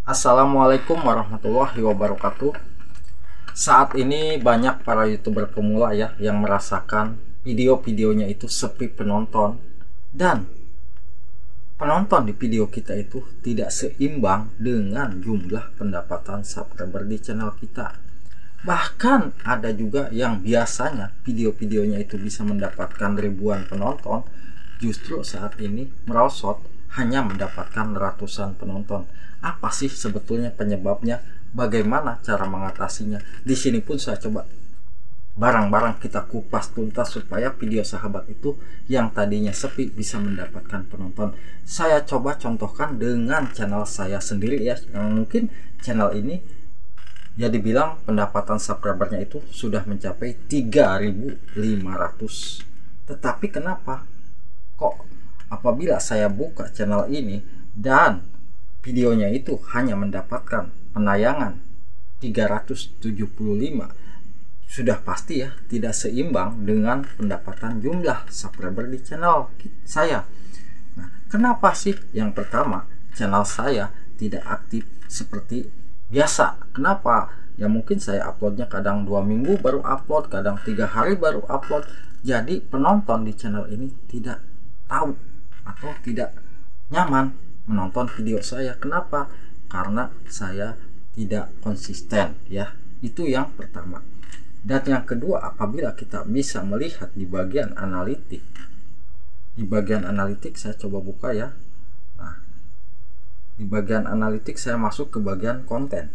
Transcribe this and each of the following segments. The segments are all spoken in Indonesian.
Assalamualaikum warahmatullahi wabarakatuh. Saat ini banyak para YouTuber pemula ya yang merasakan video-videonya itu sepi penonton, dan penonton di video kita itu tidak seimbang dengan jumlah pendapatan subscriber di channel kita. Bahkan ada juga yang biasanya video-videonya itu bisa mendapatkan ribuan penonton, justru saat ini merosot hanya mendapatkan ratusan penonton. Apa sih sebetulnya penyebabnya? Bagaimana cara mengatasinya? Di sini pun saya coba barang-barang kita kupas tuntas supaya video sahabat itu yang tadinya sepi bisa mendapatkan penonton. Saya coba contohkan dengan channel saya sendiri ya, yang mungkin channel ini ya dibilang pendapatan subscribernya itu sudah mencapai 3.500. Tetapi kenapa kok apabila saya buka channel ini dan videonya itu hanya mendapatkan penayangan 375, sudah pasti ya tidak seimbang dengan pendapatan jumlah subscriber di channel saya. Nah, kenapa sih? Yang pertama, channel saya tidak aktif seperti biasa. Kenapa? Ya mungkin saya uploadnya kadang 2 minggu baru upload, kadang 3 hari baru upload. Jadi penonton di channel ini tidak tahu atau tidak nyaman menonton video saya. Kenapa? Karena saya tidak konsisten ya. Itu yang pertama. Dan yang kedua, apabila kita bisa melihat di bagian analitik. Di bagian analitik saya coba buka ya. Nah, di bagian analitik saya masuk ke bagian konten.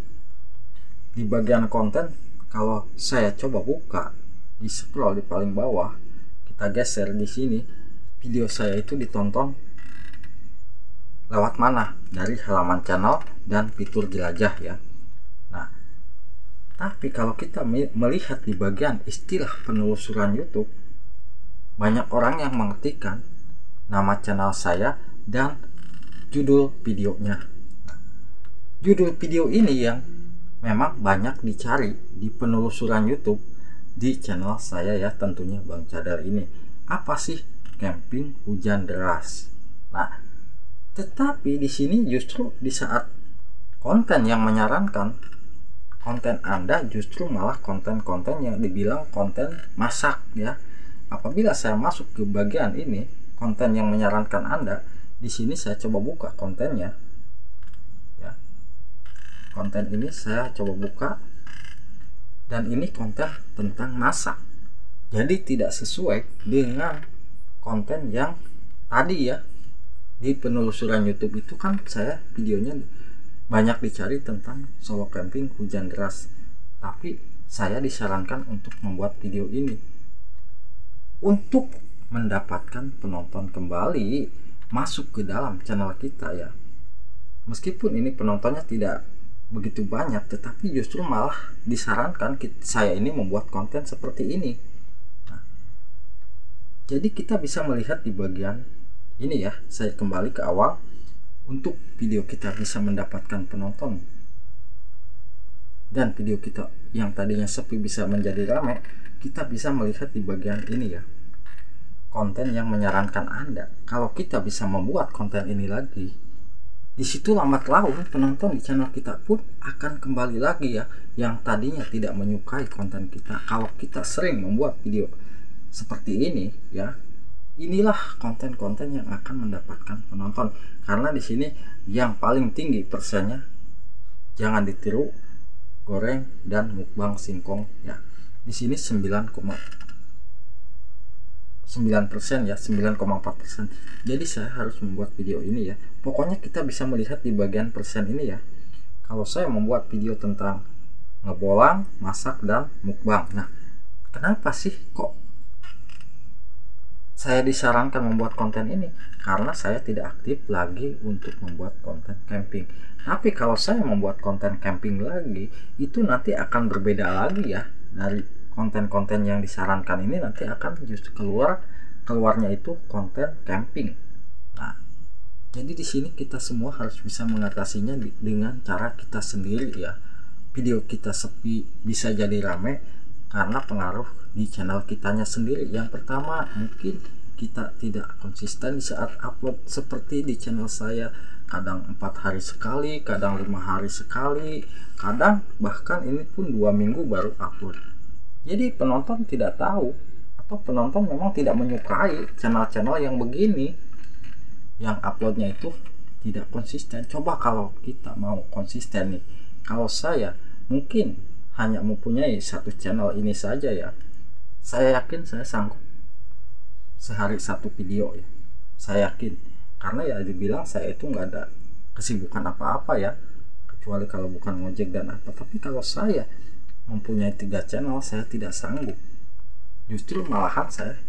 Di bagian konten kalau saya coba buka, di scroll di paling bawah, kita geser di sini, video saya itu ditonton lewat mana? Dari halaman channel dan fitur jelajah ya. Nah, tapi kalau kita melihat di bagian istilah penelusuran YouTube, banyak orang yang mengetikkan nama channel saya dan judul videonya. Nah, judul video ini yang memang banyak dicari di penelusuran YouTube di channel saya ya, tentunya Bang Cadar ini. Apa sih? Camping hujan deras. Nah, tetapi di sini justru di saat konten yang menyarankan konten Anda justru malah konten-konten yang dibilang konten masak ya. Apabila saya masuk ke bagian ini, konten yang menyarankan Anda, di sini saya coba buka kontennya. Ya. Konten ini saya coba buka dan ini konten tentang masak. Jadi tidak sesuai dengan konten yang tadi ya. Di penelusuran YouTube itu kan saya videonya banyak dicari tentang solo camping hujan deras, tapi saya disarankan untuk membuat video ini untuk mendapatkan penonton kembali masuk ke dalam channel kita ya. Meskipun ini penontonnya tidak begitu banyak, tetapi justru malah disarankan saya ini membuat konten seperti ini. Nah, jadi kita bisa melihat di bagian ini ya, saya kembali ke awal. Untuk video kita bisa mendapatkan penonton dan video kita yang tadinya sepi bisa menjadi ramai, kita bisa melihat di bagian ini ya, konten yang menyarankan Anda. Kalau kita bisa membuat konten ini lagi, di situ lambat laun penonton di channel kita pun akan kembali lagi ya, yang tadinya tidak menyukai konten kita. Kalau kita sering membuat video seperti ini ya, inilah konten-konten yang akan mendapatkan penonton. Karena di sini yang paling tinggi persennya, jangan ditiru, goreng dan mukbang singkong ya. Di sini 9,9% ya, 9,4%. Jadi saya harus membuat video ini ya. Pokoknya kita bisa melihat di bagian persen ini ya. Kalau saya membuat video tentang ngebolang, masak dan mukbang. Nah, kenapa sih kok saya disarankan membuat konten ini? Karena saya tidak aktif lagi untuk membuat konten camping. Tapi kalau saya membuat konten camping lagi, itu nanti akan berbeda lagi ya. Dari konten-konten yang disarankan ini nanti akan justru keluarnya itu konten camping. Nah, jadi di sini kita semua harus bisa mengatasinya dengan cara kita sendiri ya. Video kita sepi bisa jadi rame karena pengaruh di channel kitanya sendiri. Yang pertama, mungkin kita tidak konsisten di saat upload seperti di channel saya. kadang 4 hari sekali, kadang 5 hari sekali, kadang bahkan ini pun 2 minggu baru upload. Jadi penonton tidak tahu, atau penonton memang tidak menyukai channel-channel yang begini, yang uploadnya itu tidak konsisten. Coba kalau kita mau konsisten nih, kalau saya mungkin hanya mempunyai satu channel ini saja ya, saya yakin saya sanggup sehari satu video ya, saya yakin. Karena ya dibilang saya itu nggak ada kesibukan apa-apa ya, kecuali kalau bukan ngojek dan apa. Tapi kalau saya mempunyai 3 channel, saya tidak sanggup. Justru malahan saya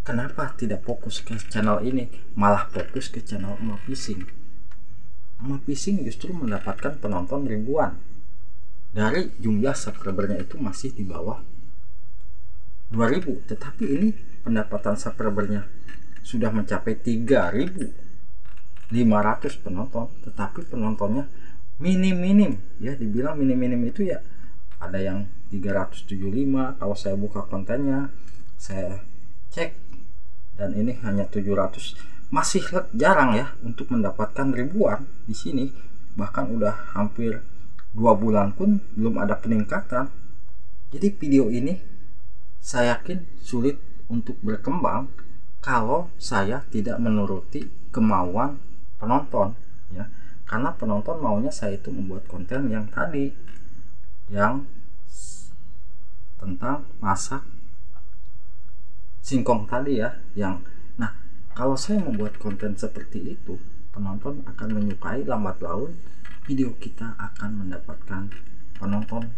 kenapa tidak fokus ke channel ini, malah fokus ke channel Emak Fishing. Emak Fishing justru mendapatkan penonton ribuan, dari jumlah subscribernya itu masih di bawah 2000, tetapi ini pendapatan subscribernya sudah mencapai 3500 penonton, tetapi penontonnya minim ya, dibilang minim itu ya, ada yang 375 kalau saya buka kontennya, saya cek, dan ini hanya 700. Masih jarang ya untuk mendapatkan ribuan di sini. Bahkan udah hampir 2 bulan pun belum ada peningkatan. Jadi video ini saya yakin sulit untuk berkembang kalau saya tidak menuruti kemauan penonton ya. Karena penonton maunya saya itu membuat konten yang tadi, yang tentang masak singkong tadi ya, yang nah, kalau saya membuat konten seperti itu, penonton akan menyukai, lambat laun video kita akan mendapatkan penonton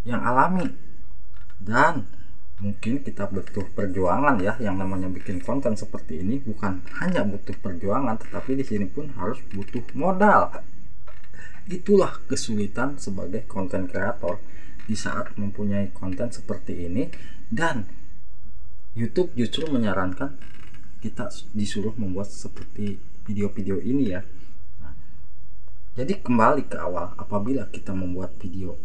yang alami. Dan mungkin kita butuh perjuangan ya, yang namanya bikin konten seperti ini bukan hanya butuh perjuangan, tetapi di sini pun harus butuh modal. Itulah kesulitan sebagai konten kreator di saat mempunyai konten seperti ini, dan YouTube justru menyarankan kita disuruh membuat seperti video-video ini ya. Nah, jadi kembali ke awal, apabila kita membuat video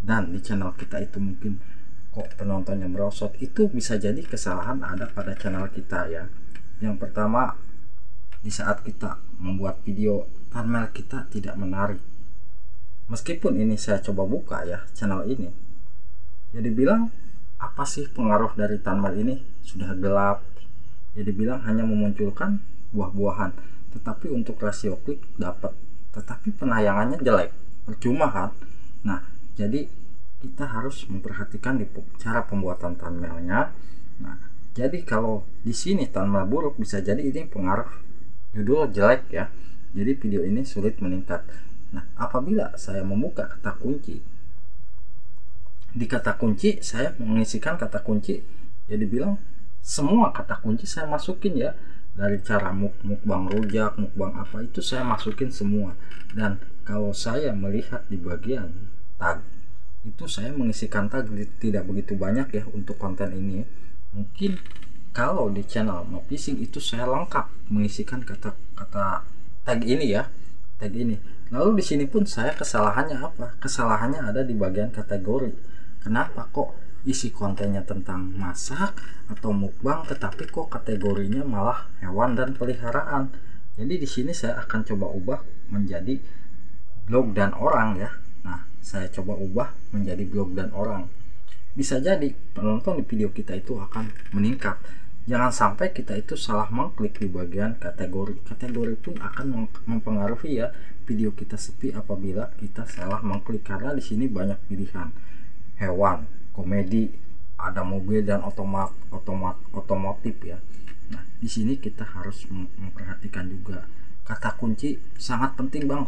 dan di channel kita itu mungkin kok penontonnya merosot, itu bisa jadi kesalahan ada pada channel kita ya. Yang pertama, di saat kita membuat video, thumbnail kita tidak menarik. Meskipun ini saya coba buka ya channel ini, jadi bilang apa sih pengaruh dari thumbnail ini, sudah gelap, jadi bilang hanya memunculkan buah-buahan, tetapi untuk rasio klik dapat, tetapi penayangannya jelek, percuma kan. Nah, jadi kita harus memperhatikan di cara pembuatan thumbnailnya. Nah, jadi kalau di sini thumbnail buruk, bisa jadi ini pengaruh judul jelek ya, jadi video ini sulit meningkat. Nah, apabila saya membuka kata kunci, di kata kunci saya mengisikan kata kunci, jadi bilang semua kata kunci saya masukin ya, dari cara mukbang rujak, mukbang apa, itu saya masukin semua. Dan kalau saya melihat di bagian tag, itu saya mengisikan tag tidak begitu banyak ya untuk konten ini. Mungkin kalau di channel Emak Fishing itu saya lengkap mengisikan kata-kata tag ini ya, tag ini. Lalu di sini pun saya kesalahannya apa? Kesalahannya ada di bagian kategori. Kenapa kok isi kontennya tentang masak atau mukbang, tetapi kok kategorinya malah hewan dan peliharaan? Jadi di sini saya akan coba ubah menjadi blog dan orang ya. Nah, saya coba ubah menjadi blog dan orang. Bisa jadi penonton di video kita itu akan meningkat. Jangan sampai kita itu salah mengklik di bagian kategori. Kategori pun akan mempengaruhi ya video kita sepi apabila kita salah mengklik, karena di sini banyak pilihan. Hewan, komedi, ada mobil dan otomotif ya. Nah, di sini kita harus memperhatikan juga kata kunci, sangat penting bang,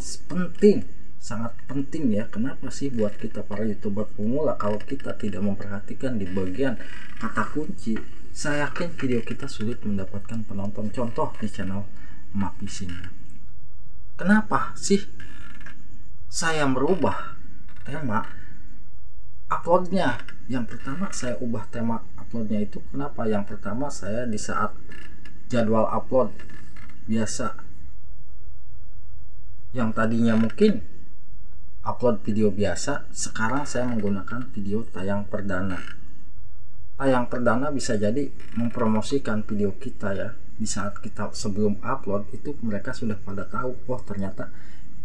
sangat penting ya. Kenapa sih buat kita para YouTuber pemula, kalau kita tidak memperhatikan di bagian kata kunci, saya yakin video kita sulit mendapatkan penonton. Contoh di channel Emak Fishing, kenapa sih saya merubah tema uploadnya? Yang pertama saya ubah tema uploadnya itu kenapa? Yang pertama, saya di saat jadwal upload biasa yang tadinya mungkin upload video biasa, sekarang saya menggunakan video tayang perdana. Tayang perdana bisa jadi mempromosikan video kita ya. di saat kita sebelum upload itu mereka sudah pada tahu, oh ternyata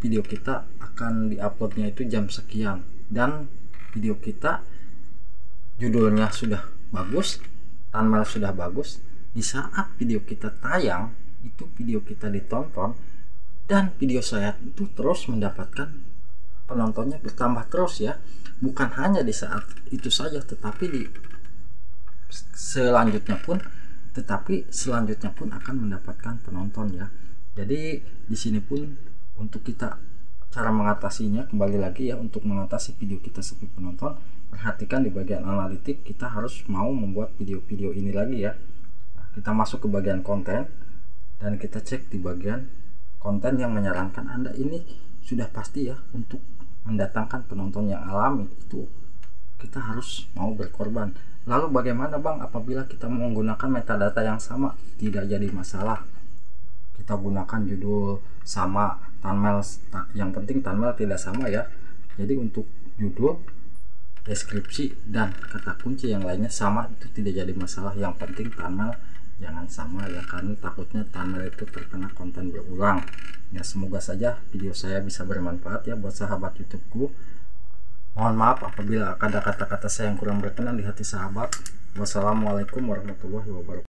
video kita akan diuploadnya itu jam sekian, dan video kita judulnya sudah bagus, thumbnail sudah bagus. Di saat video kita tayang itu video kita ditonton dan video saya itu terus mendapatkan penontonnya bertambah terus ya, bukan hanya di saat itu saja tetapi di selanjutnya pun akan mendapatkan penonton ya. Jadi di sini pun untuk kita cara mengatasinya, kembali lagi ya, untuk mengatasi video kita sepi penonton, perhatikan di bagian analitik kita harus mau membuat video-video ini lagi ya. Nah, kita masuk ke bagian konten dan kita cek di bagian konten yang menyarankan Anda ini sudah pasti ya untuk mendatangkan penonton yang alami, itu kita harus mau berkorban. Lalu bagaimana Bang apabila kita menggunakan metadata yang sama? Tidak jadi masalah, kita gunakan judul sama, thumbnail, yang penting thumbnail tidak sama ya. Jadi untuk judul, deskripsi, dan kata kunci yang lainnya sama, itu tidak jadi masalah. Yang penting thumbnail jangan sama ya, karena takutnya thumbnail itu terkena konten berulang ya. Semoga saja video saya bisa bermanfaat ya buat sahabat YouTubeku. Mohon maaf apabila ada kata-kata saya yang kurang berkenan di hati sahabat. Wassalamualaikum warahmatullahi wabarakatuh.